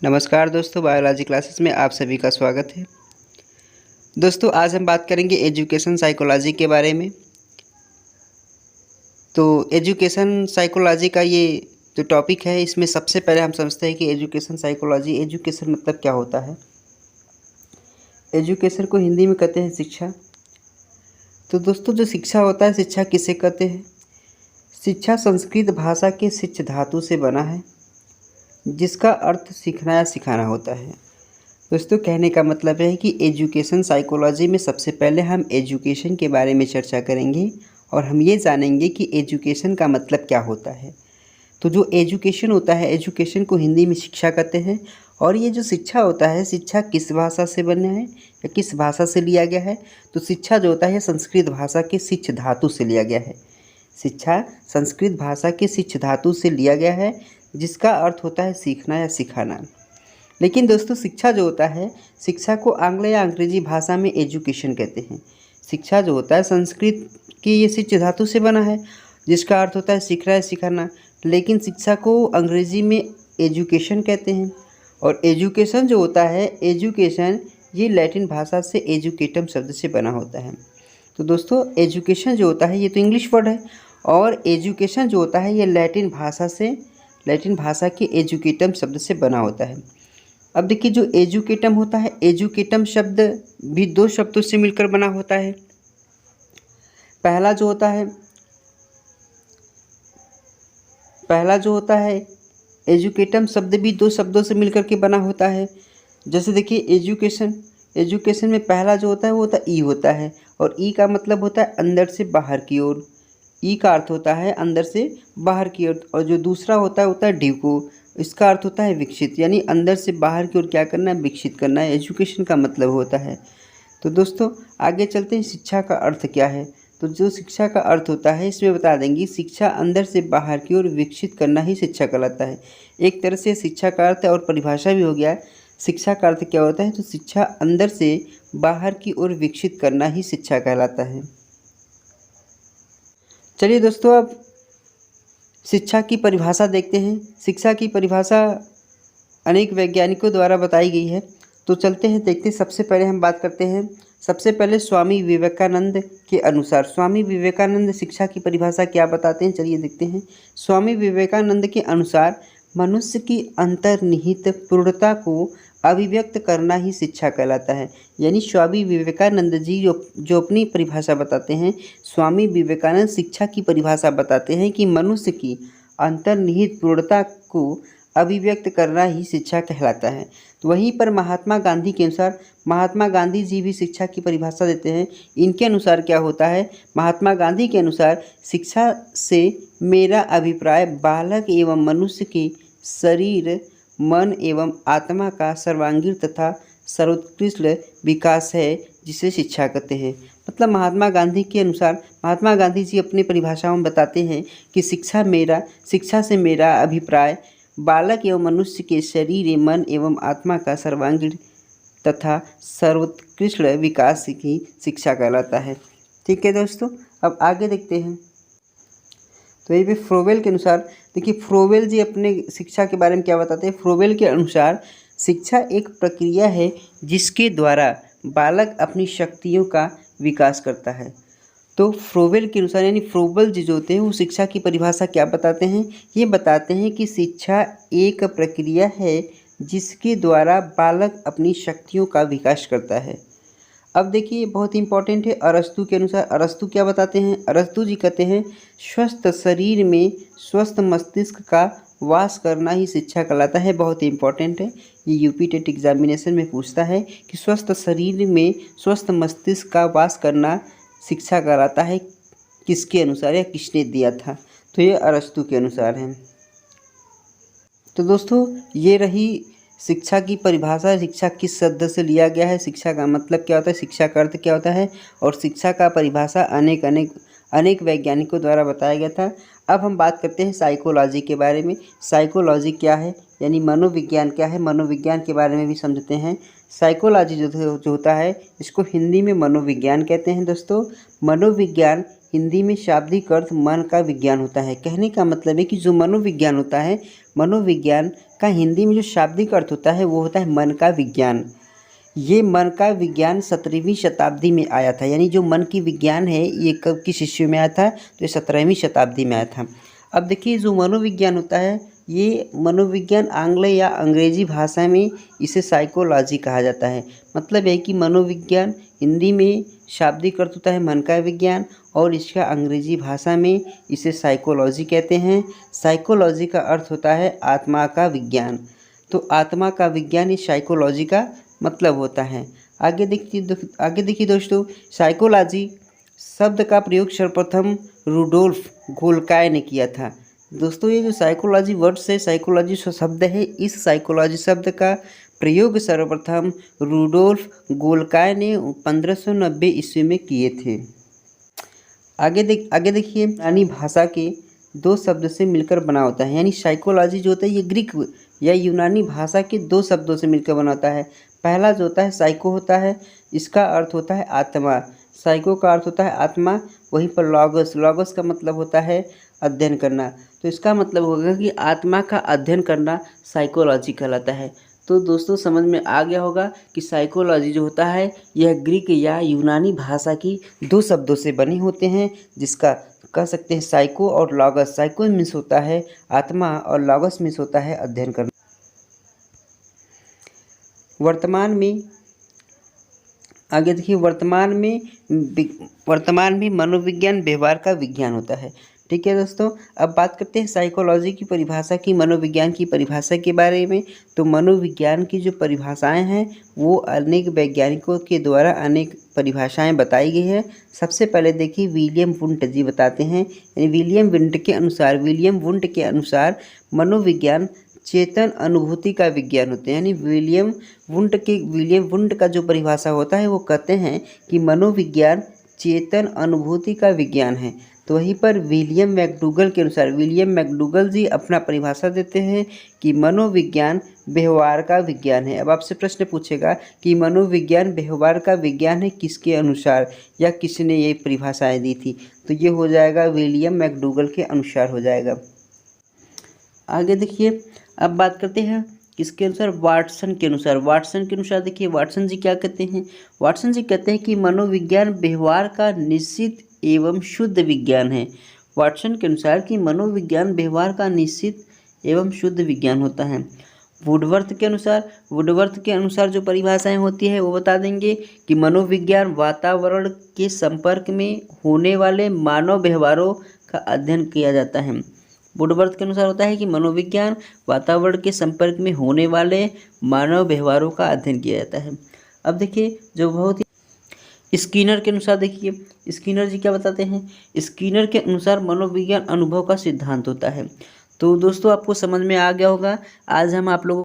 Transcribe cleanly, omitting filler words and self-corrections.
नमस्कार दोस्तों, biology classes में आप सभी का स्वागत है। दोस्तों आज हम बात करेंगे एजुकेशन साइकोलॉजी के बारे में। तो एजुकेशन साइकोलॉजी का ये जो टॉपिक है, इसमें सबसे पहले हम समझते हैं कि एजुकेशन साइकोलॉजी, एजुकेशन मतलब क्या होता है। एजुकेशन को हिंदी में कहते हैं शिक्षा। तो दोस्तों जो शिक्षा होता है, शिक्षा किसे कहते हैं? शिक्षा संस्कृत भाषा के शिक्ष धातु से बना है, जिसका अर्थ सीखना या सिखाना होता है। दोस्तों कहने का मतलब है कि एजुकेशन साइकोलॉजी में सबसे पहले हम एजुकेशन के बारे में चर्चा करेंगे और हम ये जानेंगे कि एजुकेशन का मतलब क्या होता है। तो जो एजुकेशन होता है, एजुकेशन को हिंदी में शिक्षा कहते हैं। और ये जो शिक्षा होता है, शिक्षा किस भाषा से बना है या किस भाषा से लिया गया है? तो शिक्षा जो होता है संस्कृत भाषा के शिक्ष धातु से लिया गया है। शिक्षा संस्कृत भाषा के शिक्ष धातु से लिया गया है, जिसका अर्थ होता है सीखना या सिखाना। लेकिन दोस्तों शिक्षा जो होता है, शिक्षा को आंग्ल या अंग्रेजी भाषा में एजुकेशन कहते हैं। शिक्षा जो होता है संस्कृत की ये शिक्ष धातु से बना है, जिसका अर्थ होता है सीखना या सिखाना। लेकिन शिक्षा को अंग्रेजी में एजुकेशन कहते हैं। और एजुकेशन जो होता है, एजुकेशन ये लैटिन भाषा से एजुकेटम शब्द से बना होता है। तो दोस्तों एजुकेशन जो होता है ये तो इंग्लिश वर्ड है, और एजुकेशन जो होता है ये लैटिन भाषा के एजुकेटम शब्द से बना होता है। अब देखिए जो एजुकेटम होता है, एजुकेटम शब्द भी दो शब्दों से मिलकर बना होता है। पहला जो होता है एजुकेटम शब्द भी दो शब्दों से मिलकर के बना होता है। जैसे देखिए एजुकेशन में पहला जो होता है वो होता है ई होता है, और ई का मतलब होता है अंदर से बाहर की ओर। ई का अर्थ होता है अंदर से बाहर की ओर। और जो दूसरा होता है ड्यूको, इसका अर्थ होता है विकसित, यानी अंदर से बाहर की ओर क्या करना है, विकसित करना है। एजुकेशन का मतलब होता है। तो दोस्तों आगे चलते हैं, शिक्षा का अर्थ क्या है। तो जो शिक्षा का अर्थ होता है इसमें बता देंगे, शिक्षा अंदर से बाहर की ओर विकसित करना ही शिक्षा कहलाता है। एक तरह से शिक्षा का अर्थ और परिभाषा भी हो गया। शिक्षा का अर्थ क्या होता है? तो शिक्षा अंदर से बाहर की ओर विकसित करना ही शिक्षा कहलाता है। चलिए दोस्तों अब शिक्षा की परिभाषा देखते हैं। शिक्षा की परिभाषा अनेक वैज्ञानिकों द्वारा बताई गई है। तो चलते हैं देखते हैं। सबसे पहले हम बात करते हैं, सबसे पहले स्वामी विवेकानंद के अनुसार। स्वामी विवेकानंद शिक्षा की परिभाषा क्या बताते हैं, चलिए देखते हैं। स्वामी विवेकानंद के अनुसार मनुष्य की अंतर्निहित पूर्णता को अभिव्यक्त करना ही शिक्षा कहलाता है। यानी स्वामी विवेकानंद जी जो अपनी परिभाषा बताते हैं, स्वामी विवेकानंद शिक्षा की परिभाषा बताते हैं कि मनुष्य की अंतर्निहित पूर्णता को अभिव्यक्त करना ही शिक्षा कहलाता है। तो वहीं पर महात्मा गांधी के अनुसार, महात्मा गांधी जी भी शिक्षा की परिभाषा देते हैं। इनके अनुसार क्या होता है? महात्मा गांधी के अनुसार शिक्षा से मेरा अभिप्राय बालक एवं मनुष्य के शरीर, मन एवं आत्मा का सर्वांगीण तथा सर्वोत्कृष्ट विकास है, जिसे शिक्षा कहते हैं। मतलब महात्मा गांधी के अनुसार, महात्मा गांधी जी अपनी परिभाषाओं में बताते हैं कि शिक्षा से मेरा अभिप्राय बालक एवं मनुष्य के शरीर, मन एवं आत्मा का सर्वांगीण तथा सर्वोत्कृष्ट विकास की शिक्षा कहलाता है। ठीक है दोस्तों, अब आगे देखते हैं। तो ये भी फ्रोवेल के अनुसार, देखिए फ्रोवेल जी अपने शिक्षा के बारे में क्या बताते हैं। फ्रोवेल के अनुसार शिक्षा एक प्रक्रिया है जिसके द्वारा बालक अपनी शक्तियों का विकास करता है। तो फ्रोवेल के अनुसार, यानी फ्रोवेल जी जो होते हैं वो शिक्षा की परिभाषा क्या बताते हैं? ये बताते हैं कि शिक्षा एक प्रक्रिया है जिसके द्वारा बालक अपनी शक्तियों का विकास करता है। अब देखिए बहुत इंपॉर्टेंट है, अरस्तु के अनुसार। अरस्तु क्या बताते हैं? अरस्तु जी कहते हैं स्वस्थ शरीर में स्वस्थ मस्तिष्क का वास करना ही शिक्षा कहलाता है। बहुत इंपॉर्टेंट है, ये यूपी टेट एग्जामिनेशन में पूछता है कि स्वस्थ शरीर में स्वस्थ मस्तिष्क का वास करना शिक्षा कहलाता है। किसके अनुसार या किसने दिया था? तो ये अरस्तु के अनुसार है। तो दोस्तों ये रही शिक्षा की परिभाषा। शिक्षा किस शब्द से लिया गया है, शिक्षा का मतलब क्या होता है, शिक्षा का अर्थ क्या होता है, और शिक्षा का परिभाषा अनेक वैज्ञानिकों द्वारा बताया गया था। अब हम बात करते हैं साइकोलॉजी के बारे में। साइकोलॉजी क्या है, यानी मनोविज्ञान क्या है, मनोविज्ञान के बारे में भी समझते हैं। साइकोलॉजी जो होता है, इसको हिंदी में मनोविज्ञान कहते हैं। दोस्तों मनोविज्ञान हिंदी में शाब्दिक अर्थ मन का विज्ञान होता है। कहने का मतलब है कि जो मनोविज्ञान होता है, मनोविज्ञान का हिंदी में जो शाब्दिक अर्थ होता है वो होता है मन का विज्ञान। ये मन का विज्ञान 17वीं शताब्दी में आया था, यानी जो मन की विज्ञान है ये कब किस ईस्वी में आया था, तो ये 17वीं शताब्दी में आया था। अब देखिए जो मनोविज्ञान होता है, ये मनोविज्ञान आंग्ल या अंग्रेजी भाषा में इसे साइकोलॉजी कहा जाता है। मतलब है कि मनोविज्ञान हिंदी में शाब्दिक अर्थ होता है मन का विज्ञान, और इसका अंग्रेजी भाषा में इसे साइकोलॉजी कहते हैं। साइकोलॉजी का अर्थ होता है आत्मा का विज्ञान। तो आत्मा का विज्ञान ये साइकोलॉजी का मतलब होता है। आगे देखिए दोस्तों, साइकोलॉजी शब्द का प्रयोग सर्वप्रथम रुडोल्फ गोल्काय ने किया था। दोस्तों ये जो साइकोलॉजी वर्ड से साइकोलॉजी शब्द है, इस साइकोलॉजी शब्द का प्रयोग सर्वप्रथम रुडोल्फ गोल्काय ने 1590 ईस्वी में किए थे। आगे देखिए, यूनानी भाषा के दो शब्द से मिलकर बना होता है, यानी साइकोलॉजी जो होता है ये ग्रीक या यूनानी भाषा के दो शब्दों से मिलकर बना होता है। पहला जो होता है साइको होता है, इसका अर्थ होता है आत्मा। साइको का अर्थ होता है आत्मा। वहीं पर लॉगस का मतलब होता है अध्ययन करना। तो इसका मतलब होगा कि आत्मा का अध्ययन करना साइकोलॉजी कहलाता है। तो दोस्तों समझ में आ गया होगा कि साइकोलॉजी जो होता है यह ग्रीक या यूनानी भाषा की दो शब्दों से बने होते हैं, जिसका कह सकते हैं साइको और लॉगस। साइको मीन्स होता है आत्मा और लॉगस मीन्स होता है अध्ययन करना। वर्तमान में आगे देखिए, वर्तमान में मनोविज्ञान व्यवहार का विज्ञान होता है। ठीक है दोस्तों, अब बात करते हैं साइकोलॉजी की परिभाषा की, मनोविज्ञान की परिभाषा के बारे में। तो मनोविज्ञान की जो परिभाषाएं हैं वो अनेक वैज्ञानिकों के द्वारा अनेक परिभाषाएं बताई गई है। सबसे पहले देखिए विलियम वुंट जी बताते हैं, यानी विलियम वुंट के अनुसार मनोविज्ञान चेतन अनुभूति का विज्ञान होते हैं। यानी विलियम वुंट का जो परिभाषा होता है वो कहते हैं कि मनोविज्ञान चेतन अनुभूति का विज्ञान है। तो वहीं पर विलियम मैकडूगल जी अपना परिभाषा देते हैं कि मनोविज्ञान व्यवहार का विज्ञान है। अब आपसे प्रश्न पूछेगा कि मनोविज्ञान व्यवहार का विज्ञान है किसके अनुसार, या किसने ये परिभाषाएं दी थी, तो ये हो जाएगा विलियम मैकडूगल के अनुसार हो जाएगा। आगे देखिए, अब बात करते हैं किसके अनुसार, वाटसन के अनुसार देखिए वाटसन जी क्या कहते हैं। वाटसन जी कहते हैं कि मनोविज्ञान व्यवहार का निश्चित एवं शुद्ध विज्ञान है। वाटसन के अनुसार कि मनोविज्ञान व्यवहार का निश्चित एवं शुद्ध विज्ञान होता है। वुडवर्थ के अनुसार जो परिभाषाएं होती है वो बता देंगे कि मनोविज्ञान वातावरण के संपर्क में होने वाले मानव व्यवहारों का अध्ययन किया जाता है। वुडवर्थ के अनुसार होता है कि मनोविज्ञान वातावरण के संपर्क में होने वाले मानव व्यवहारों का अध्ययन किया जाता है। अब देखिए जो बहुत ही स्किनर के अनुसार, देखिए स्किनर जी क्या बताते हैं। स्किनर के अनुसार मनोविज्ञान अनुभव का सिद्धांत होता है। तो दोस्तों आपको समझ में आ गया होगा। आज हम आप लोगों